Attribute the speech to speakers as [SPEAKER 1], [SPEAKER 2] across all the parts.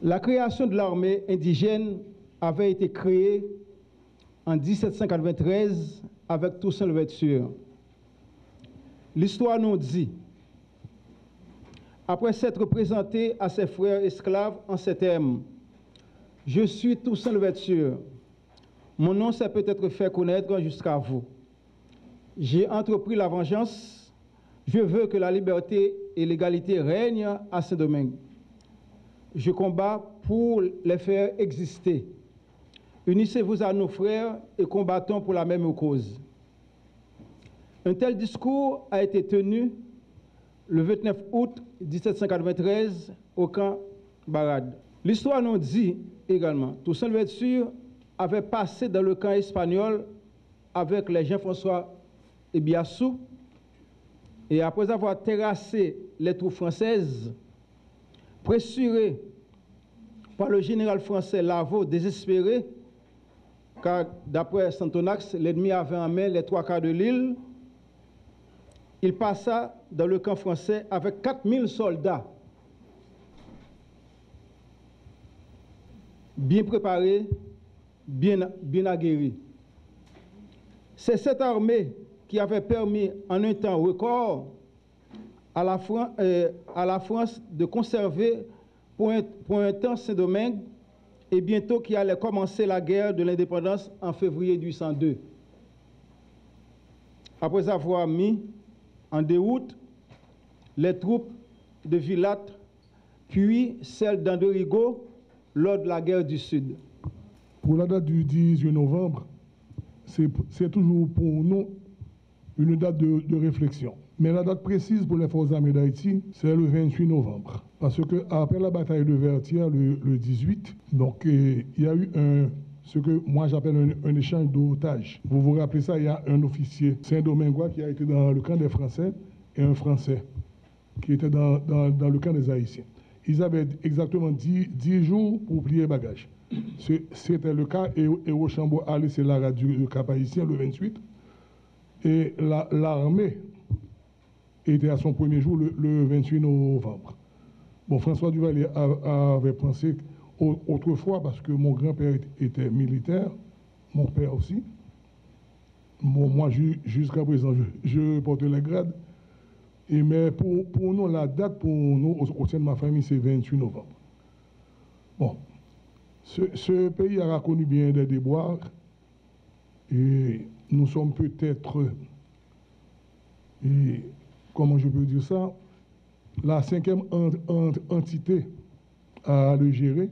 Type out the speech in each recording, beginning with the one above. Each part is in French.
[SPEAKER 1] La création de l'armée indigène avait été créée en 1793 avec Toussaint Louverture. L'histoire nous dit, après s'être présenté à ses frères esclaves en ces termes, « Je suis Toussaint Louverture. Mon nom s'est peut-être fait connaître jusqu'à vous. J'ai entrepris la vengeance. Je veux que la liberté et l'égalité règnent à Saint-Domingue. Je combats pour les faire exister. Unissez-vous à nos frères et combattons pour la même cause. » Un tel discours a été tenu le 29 août 1793 au camp Barade. L'histoire nous dit également que Toussaint Louverture avait passé dans le camp espagnol avec les Jean-François Ebiassou et après avoir terrassé les troupes françaises, pressuré par le général français Lavaux désespéré, car d'après Santonax, l'ennemi avait en main les 3/4 de l'île, il passa dans le camp français avec 4000 soldats, bien préparés, bien aguerris. C'est cette armée qui avait permis en un temps record à la France de conserver pour un temps Saint-Domingue et bientôt qui allait commencer la guerre de l'indépendance en février 1802. Après avoir mis en déroute les troupes de Villatte, puis celles d'Anderigo lors de la guerre du Sud.
[SPEAKER 2] Pour la date du 18 novembre, c'est toujours pour nous une date de réflexion. Mais la date précise pour les forces armées d'Haïti, c'est le 28 novembre. Parce que après la bataille de Vertières, le 18, donc il y a eu ce que moi j'appelle un échange d'otages. Vous vous rappelez ça, il y a un officier saint-domingois qui a été dans le camp des Français et un Français qui était dans le camp des Haïtiens. Ils avaient exactement 10 jours pour plier bagages. C'était le cas et Rochambeau a laissé la radio du Cap haïtien le 28. Et l'armée était à son premier jour le 28 novembre. Bon, François Duvalier avait pensé autrefois, parce que mon grand-père était militaire, mon père aussi. Bon, moi, jusqu'à présent, je porte les grades. Mais pour nous, la date, pour nous, au sein de ma famille, c'est 28 novembre. Bon, ce pays a connu bien des déboires. Et nous sommes peut-être, comment je peux dire ça, la 5e entité à le gérer,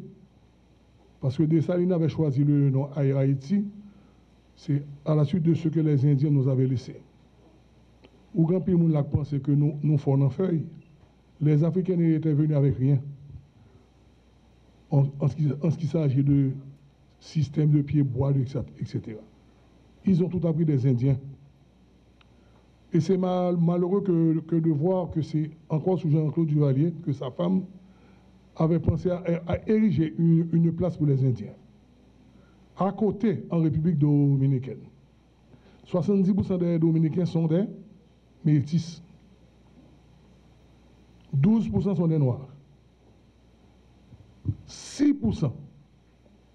[SPEAKER 2] parce que Dessalines avait choisi le nom Haïti, c'est à la suite de ce que les Indiens nous avaient laissé. Ou grand pays moun l'a pensé que nous faisons en feuille, les Africains n'étaient venus avec rien. En ce qui s'agit de système de pieds bois, etc. Ils ont tout appris des Indiens. Et c'est malheureux que de voir que c'est encore sous Jean-Claude Duvalier que sa femme avait pensé à ériger une place pour les Indiens. À côté, en République dominicaine, 70% des Dominicains sont des métis. 12% sont des Noirs. 6%,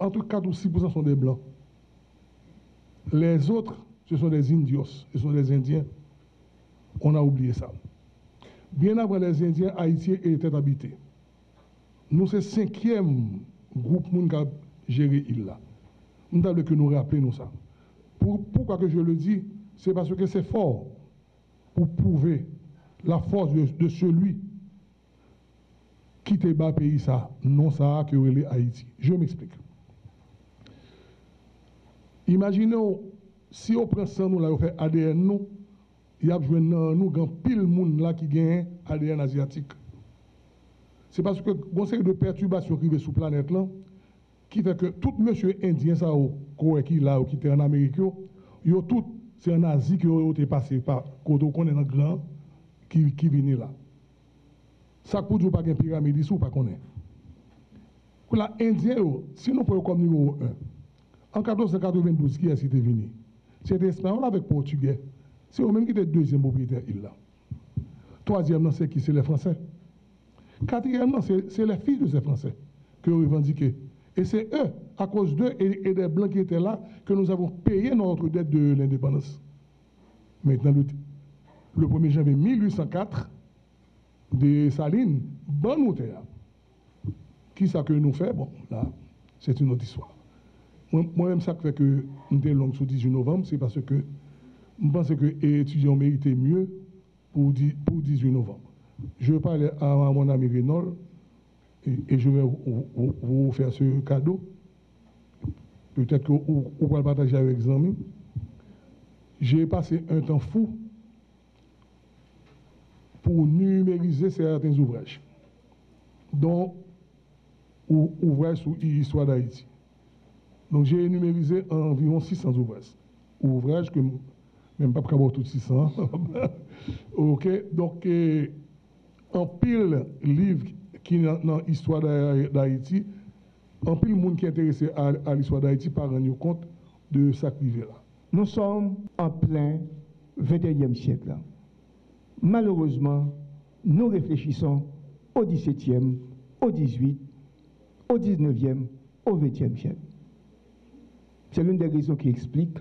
[SPEAKER 2] entre 4 ou 6% sont des Blancs. Les autres, ce sont des Indios, ce sont des Indiens. On a oublié ça. Bien avant les Indiens, Haïti était habité. Nous, c'est le 5e groupe qui a géré l'île là. Nous avons que nous rappelons ça. Pourquoi que je le dis? C'est parce que c'est fort pour prouver la force de celui qui te bat pays ça, non ça que relève Haïti. Je m'explique. Imaginez si on prend ça, nous là, on fait ADN nous, il y a besoin de nous, grand pile monde là qui gagne ADN asiatique. C'est parce que bon série de perturbations qui vivent sur la planète là, qui fait que tout monsieur indien ça qui là ou qui était en Amérique, yo tout c'est en Asie qui ont été passé par quand on est dans grand qui vient là. Ça pour dire pas une pyramide ici ou pas connaît. Pour la indien si nous prenons comme numéro 1 en 1492 qui est venu? C'était espagnol avec portugais. C'est eux-mêmes qui étaient deuxième propriétaire île là. Troisième c'est qui? C'est les Français. Quatrième c'est les filles de ces Français. que revendiquer. Et c'est eux, à cause d'eux et des Blancs qui étaient là, que nous avons payé notre dette de l'indépendance. Maintenant, le 1er janvier 1804, des Salines, bon nous terre. Qui ça que nous fait? Bon, là, c'est une autre histoire. Moi-même, ça fait que nous sommes longs sur 18 novembre, c'est parce que je pense que les étudiants méritaient mieux pour 18 novembre. Je parlais à mon ami Rénol et je vais vous faire ce cadeau. Peut-être que vous pouvez le partager avec les amis. J'ai passé un temps fou pour numériser certains ouvrages, dont ouvrages sur l'histoire d'Haïti. Donc j'ai numérisé environ 600 ouvrages que même pas pour tout 600. OK, donc en pile livre qui dans l'histoire d'Haïti, en pile monde qui est intéressé à l'histoire d'Haïti par rendre compte de ça qui vient là.
[SPEAKER 3] Nous sommes en plein 21e siècle. Malheureusement, nous réfléchissons au 17e, au 18e, au 19e, au 20e siècle. C'est l'une des raisons qui explique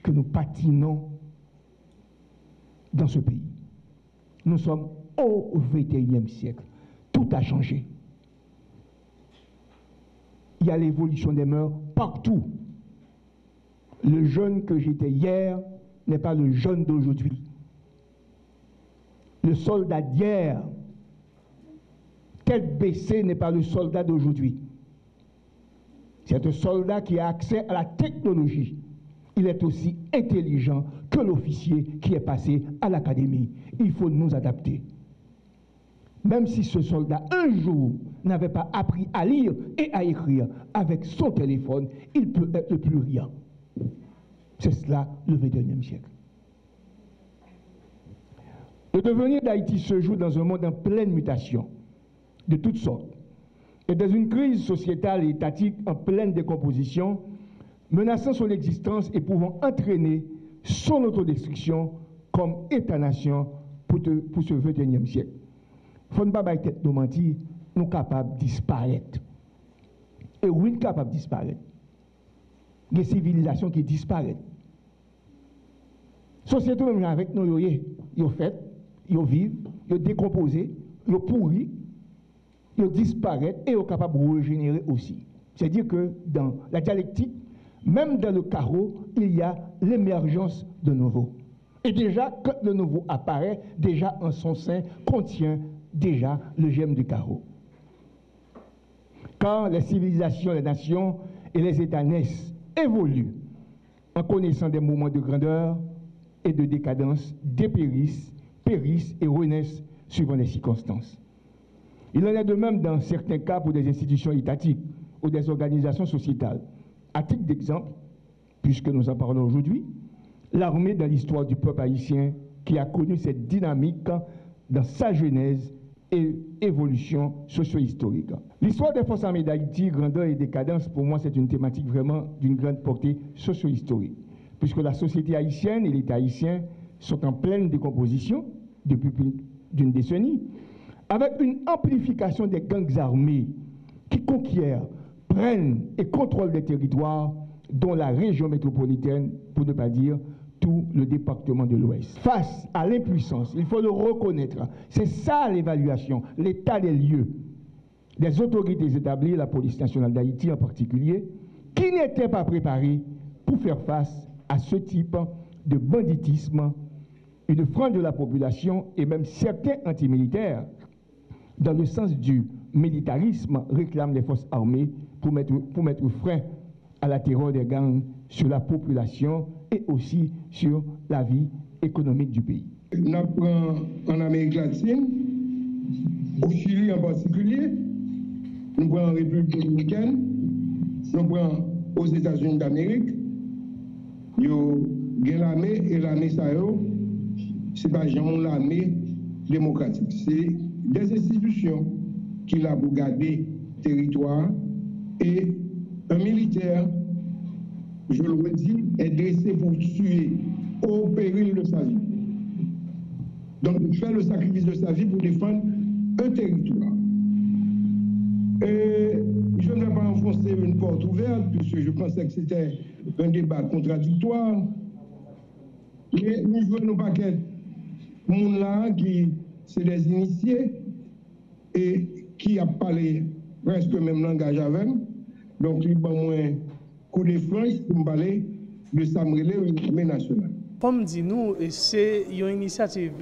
[SPEAKER 3] que nous patinons dans ce pays. Nous sommes au 21e siècle. Tout a changé. Il y a l'évolution des mœurs partout. Le jeune que j'étais hier n'est pas le jeune d'aujourd'hui. Le soldat d'hier, tête baissée, n'est pas le soldat d'aujourd'hui. C'est un soldat qui a accès à la technologie. Il est aussi intelligent que l'officier qui est passé à l'académie. Il faut nous adapter. Même si ce soldat, un jour, n'avait pas appris à lire et à écrire avec son téléphone, il peut être le plus rien. C'est cela le 21e siècle. Le devenir d'Haïti se joue dans un monde en pleine mutation, de toutes sortes, et dans une crise sociétale et étatique en pleine décomposition, menaçant son existence et pouvant entraîner son autodestruction comme État-nation pour ce 21e siècle. Il ne faut pas tête nous mentir, nous sommes capables de disparaître. Et oui, nous sommes capables de disparaître. Il y a des civilisations qui disparaissent. La société même avec nous, ils fait, ils vivent, ils décomposés, ils pourris, ils disparaissent et ils sont capables de régénérer aussi. C'est-à-dire que dans la dialectique, même dans le chaos, il y a l'émergence de nouveau. Et déjà, quand le nouveau apparaît, déjà en son sein contient déjà le germe du chaos. Quand les civilisations, les nations et les États naissent, évoluent, en connaissant des moments de grandeur et de décadence, dépérissent, périssent et renaissent suivant les circonstances. Il en est de même dans certains cas pour des institutions étatiques ou des organisations sociétales. À titre d'exemple, puisque nous en parlons aujourd'hui, l'armée dans l'histoire du peuple haïtien qui a connu cette dynamique dans sa genèse et évolution socio-historique. L'histoire des forces armées d'Haïti, grandeur et décadence, pour moi, c'est une thématique vraiment d'une grande portée socio-historique, puisque la société haïtienne et l'État haïtien sont en pleine décomposition depuis plus d'une décennie, avec une amplification des gangs armés qui conquièrent, prennent et contrôlent des territoires, dont la région métropolitaine, pour ne pas dire tout le département de l'Ouest. Face à l'impuissance, il faut le reconnaître, c'est ça l'évaluation, l'état des lieux des autorités établies, la police nationale d'Haïti en particulier, qui n'étaient pas préparées pour faire face à ce type de banditisme. Une frange de la population et même certains antimilitaires, dans le sens du militarisme, réclament les forces armées pour mettre frein à la terreur des gangs sur la population et aussi sur la vie économique du pays.
[SPEAKER 4] Nous prenons en Amérique latine, au Chili en particulier, nous prenons en République dominicaine, nous prenons aux États-Unis d'Amérique, nous avons l'armée et l'armée ça c'est pas jamais l'armée démocratique, c'est des institutions qui l'ont pour garder le territoire et un militaire, je le redis, est dressé pour tuer au péril de sa vie. Donc, il fait le sacrifice de sa vie pour défendre un territoire. Et voudrais pas enfoncer une porte ouverte, puisque je pensais que c'était un débat contradictoire. Mais nous voulons pas qu'être monde là qui c'est des initiés et qui a parlé presque le même langage avec. Donc, il y a moins coup de France pour me parler de Samrele ou l'armée nationale.
[SPEAKER 5] Comme dit nous, c'est une initiative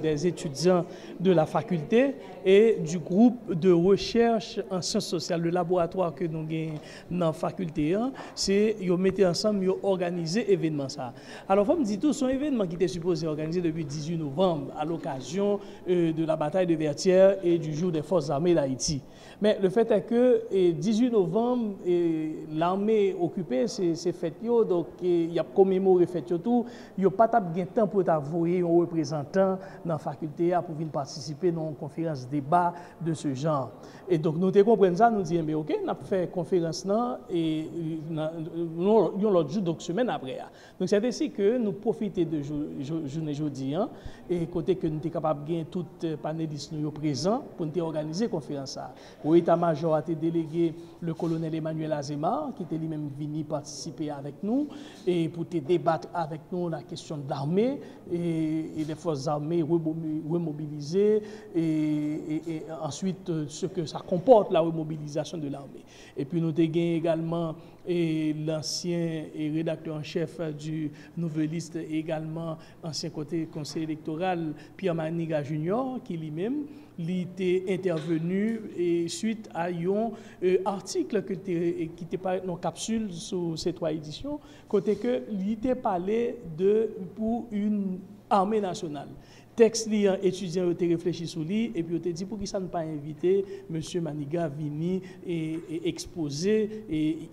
[SPEAKER 5] des étudiants de la faculté et du groupe de recherche en sciences sociales, le laboratoire que nous avons dans la faculté. C'est qu'ils mettent ensemble, ils organisent l'événement. Alors, comme dit tout, c'est un événement qui était supposé organiser depuis 18 novembre à l'occasion de la bataille de Vertières et du jour des forces armées d'Haïti. Mais le fait est que 18 novembre, l'armée occupée, c'est fête, donc il y a commémoré fête tout. Il n'y a pas de temps pour t'envoyer un représentant dans la faculté pour venir participer dans une conférence débat de ce genre. Et donc nous comprenons ça, nous disons, mais ok, on a fait conférence là et l'autre jour, donc semaine après. Donc c'est ainsi que nous profitons de journée jeudi et côté que nous sommes capables de gagner tous les panélistes présents pour nous organiser la conférence. Au état-major a été délégué le colonel Emmanuel Azema, qui était lui-même venu participer avec nous et pour débattre avec nous la question de l'armée et les forces armées remobilisées et ensuite ce que ça comporte la remobilisation de l'armée. Et puis nous avons également l'ancien rédacteur en chef du Nouvelliste et également ancien côté conseil électoral Pierre Maniga Junior qui lui-même était intervenu et suite à un article qui était paru dans capsule sur ces 3 éditions, côté que il était parlé pour une armée nationale. Texte li étudiant ont réfléchi sur lui et puis ont dit pour qui ça ne pas inviter monsieur Maniga venir et exposer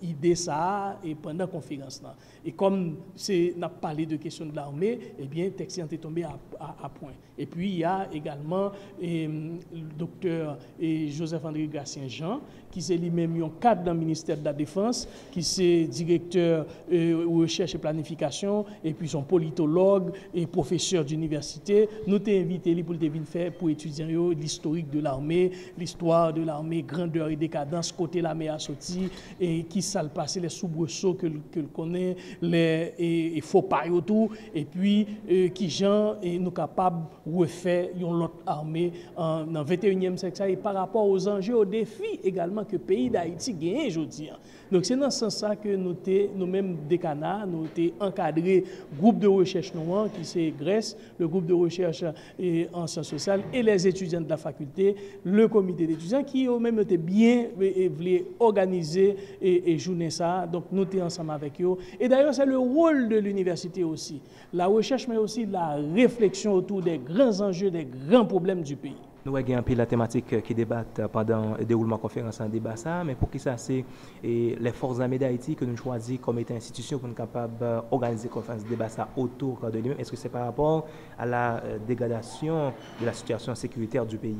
[SPEAKER 5] idée ça et pendant la conférence là. Et comme c'est n'a parlé de question de l'armée, eh bien texte est tombé à point. Et puis il y a également le docteur Joseph-André Gatien-Jean qui c'est lui-même un cadre dans le ministère de la Défense, qui c'est directeur recherche et planification et puis son politologue et professeur d'université. Nous t'ai invité pour venir faire pour étudier l'historique de l'armée, l'histoire de l'armée, grandeur et décadence, côté l'armée a sorti et qui ça le passé, les soubresauts que connaît, les faux pas et tout, et puis qui gens et nous capables refaire une autre armée dans le 21e siècle et par rapport aux enjeux, aux défis également que le pays d'Haïti gagne aujourd'hui. Donc c'est dans ce sens que nous-mêmes des Cana, nous avons encadré groupe de recherche noir qui c'est Grèce, le groupe de recherche en sciences sociales et les étudiants de la faculté, le comité d'étudiants qui eux-mêmes étaient bien voulu organiser et journée ça. Donc nous sommes ensemble avec eux. Et d'ailleurs c'est le rôle de l'université aussi, la recherche mais aussi la réflexion autour des grands enjeux, des grands problèmes du pays.
[SPEAKER 6] Nous avons un peu la thématique qui débattent pendant le déroulement de la conférence en débat ça, mais pour qui ça c'est les forces armées d'Haïti que nous choisissons comme étant institution pour nous capables d'organiser conférence de débat ça autour de lui-même. Est-ce que c'est par rapport à la dégradation de la situation sécuritaire du pays?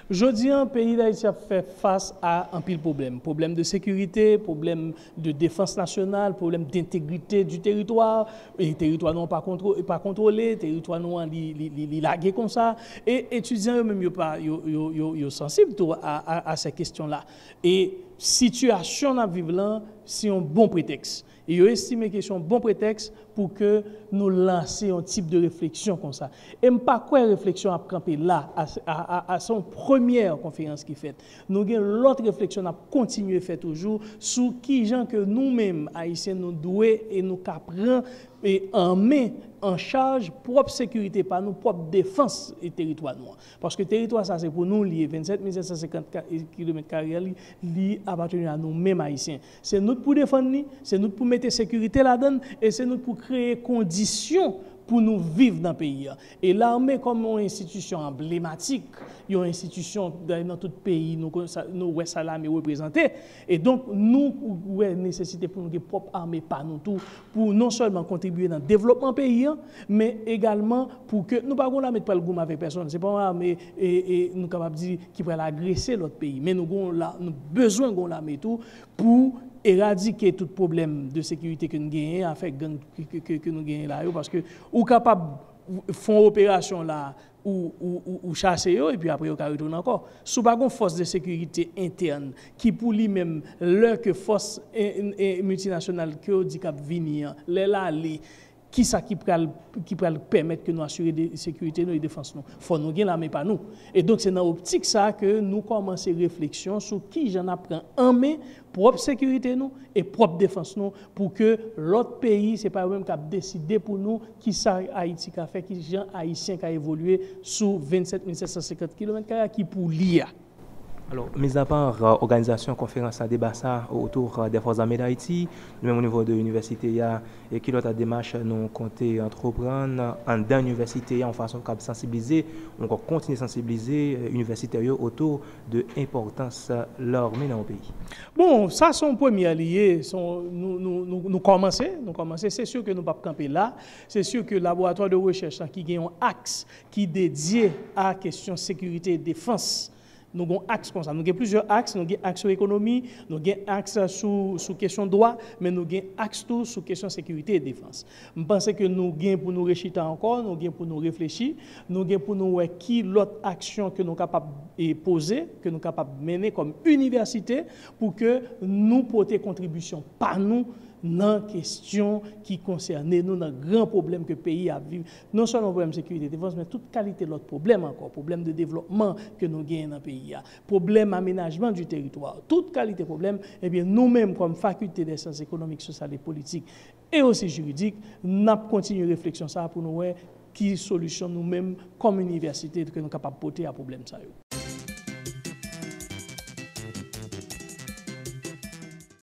[SPEAKER 5] Aujourd'hui, le pays d'Haïti a fait face à un pile problème. Problème de sécurité, problème de défense nationale, problème d'intégrité du territoire, et territoire non pas contrôlé, territoire non lagué comme ça, et étudiants eux-mêmes sont sensibles à ces questions-là. Et situation à vivre là, c'est un bon prétexte. Et ils estiment que c'est un bon prétexte pour que nous lancions un type de réflexion comme ça. Et pas quoi réflexion à camper là, à son première conférence qui fait. Nous avons l'autre réflexion à continuer à faire toujours sur qui gens que nous-mêmes, Haïtiens, nous devons et nous caprons et en main, en charge, propre sécurité, par nous, propre défense et territoire noir. Parce que territoire, ça c'est pour nous, lié 27 750 km2, lié appartenu à nous-mêmes Haïtiens. C'est nous pour défendre, c'est nous pour mettre sécurité là-dedans, et c'est nous pour créer conditions pour nous vivre dans le pays. Et l'armée, comme une institution emblématique, une institution dans tout le pays, nous avons l'armée représentée. Et donc, nous avons nécessité pour nous propre armée par nous tous, pour non seulement contribuer dans le développement pays, mais également pour que nous ne pouvons pas mettre le goût avec personne. Ce n'est pas une armée et nous sommes capables de dire qui pourrait agresser l'autre pays. Mais nous avons besoin de l'armée tout pour éradiquer tout problème de sécurité que nous gagnons, avec que nous gagnons là, parce que nous sommes capables font opération là ou chasser eux et puis après ils retournent encore. Sous pas une force de sécurité interne qui pour lui-même leur que force multinationale que dit cap venir là qui ça qui peut permettre que nous assurer la sécurité nous et défense nous faut nous gagner là mais pas nous et donc c'est dans l'optique ça que nous commencer réflexion sur qui j'en apprend en main propre sécurité nous et propre défense nous pour que l'autre pays c'est pas eux-mêmes qui a décidé pour nous qui ça Haïti qui a fait qui gens haïtiens qui a évolué sous 27 750 km² qui pour l'IA.
[SPEAKER 6] Alors, mis à part organisation, conférence à débat ça autour des forces armées d'Haïti, même au niveau de l'université, et qui l'autre démarche nous comptons entreprendre en dans l'université en façon de sensibiliser, on va continuer à sensibiliser l'université autour de l'importance de l'armée dans le pays.
[SPEAKER 5] Bon, ça son premier lié, nous commencer, c'est sûr que nous ne pouvons pas camper là, c'est sûr que le laboratoire de recherche qui a un axe qui est dédié à la question sécurité et défense. Nous avons axes comme ça. Nous avons plusieurs axes. Nous avons axe sur l'économie, nous avons axe sur question de droit, mais nous avons axe tout sur question de sécurité et défense. Je pense que nous avons pour nous réchiter encore, nous avons pour nous réfléchir, nous avons pour nous voir qui l'autre action que nous sommes capables de poser, que nous sommes capables de mener comme université pour que nous portions contribution par nous dans les questions qui concernent nous, dans le grand problème que le pays a vécu. Non seulement le problème de sécurité et défense, mais toute qualité de l'autre problème encore, problème de développement que nous gagnons dans le pays, problème d'aménagement du territoire, toute qualité de problème, eh bien nous-mêmes comme faculté des sciences économiques, sociales et politiques et aussi juridiques, nous avons continué la réflexion ça pour nous voir qui solution nous-mêmes comme université que nous sommes capables de porter à problème ça.